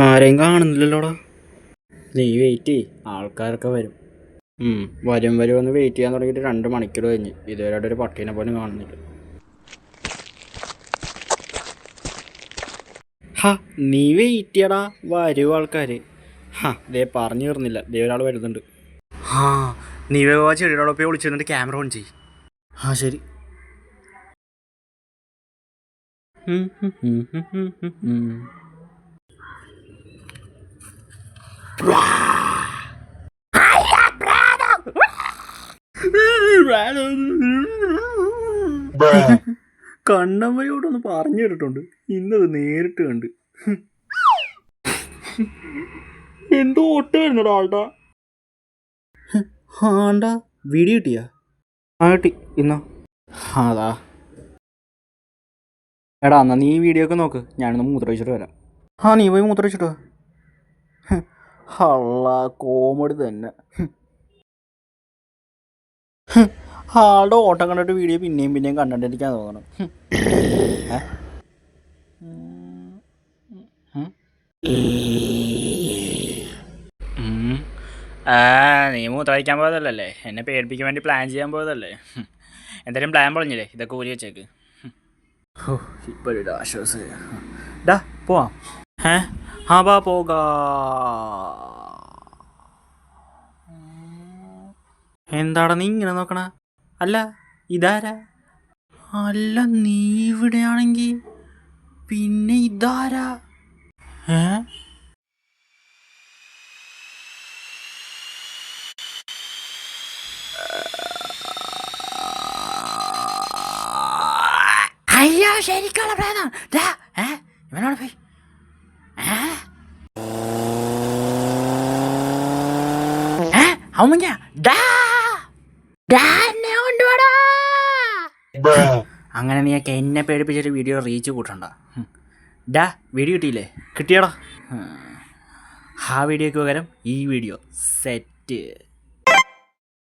ആരെയും കാണുന്നില്ലല്ലോടാ. നീ വെയിറ്റ് ചെയ്യ്, ആൾക്കാരൊക്കെ വരും. വരുമെന്ന് വെയിറ്റ് ചെയ്യാൻ തുടങ്ങിയിട്ട് 2 മണിക്കൂർ കഴിഞ്ഞ് ഇതുവരെയായിട്ട് ഒരു പട്ടീനെ പോലും കാണുന്നില്ല. ഹാ, നീ വെയിറ്റ് ചെയ്യടാ, വരും ആൾക്കാർ. ദേ പറഞ്ഞു തീർന്നില്ല, ദേ ഒരാൾ വരുന്നുണ്ട്. നീ ചെടിയുടെ പോയി വിളിച്ചിരുന്നിട്ട് ക്യാമറ ഓൺ ചെയ്യ്. ശരി. കണ്ണമ്മയോടൊന്ന് പറഞ്ഞു കേട്ടിട്ടുണ്ട്, ഇന്നത് നേരിട്ട് കണ്ട്. എന്തോ ഒട്ട വരുന്നടാ ആൾട്ടാ. ആണ്ടാ വീഡിയോ കിട്ടിയാ? കിട്ടി. ഇന്നാ അതാ. എടാ എന്നാ നീ വീഡിയോ ഒക്കെ നോക്ക്, ഞാനൊന്ന് മൂത്രമൊഴിച്ചിട്ട് വരാം. നീ പോയി മൂത്രമൊഴിച്ചിട്ട് വാ. കോമഡി തന്നെ. ആളുടെ ഓട്ടം കണ്ടിട്ട് വീഡിയോ പിന്നെയും കണ്ടിട്ടിരിക്കാൻ തോന്നണം. നീ മൂത്രമൊഴിക്കാൻ പോയതല്ലേ, എന്നെ പേടിപ്പിക്കാൻ വേണ്ടി പ്ലാൻ ചെയ്യാൻ പോയതല്ലേ. എന്തായാലും പ്ലാൻ പറഞ്ഞില്ലേ, ഇതൊക്കെ ഊരി വെച്ചേക്ക്. ഇപ്പോഴൊരു ആശ്വാസം. ഡാ പോവാം. ബാ പോകാ. എന്താടാ നീ ഇങ്ങനെ നോക്കണ? അല്ല ഇതാരാ? അല്ല നീ ഇവിടെയാണെങ്കി പിന്നെ ഇതാരാ? അയ്യോ ശരിക്കുള്ള പ്രേതം. ഇവനോട് പോയി. അങ്ങനെ നീയൊക്കെ എന്നെ പേടിപ്പിച്ചൊരു വീഡിയോ റീച്ച് കൂട്ടണ്ട. വീഡിയോ കിട്ടിയില്ലേ? കിട്ടിയടാ. ആ വീഡിയോക്ക് പകരം ഈ വീഡിയോ സെറ്റ്.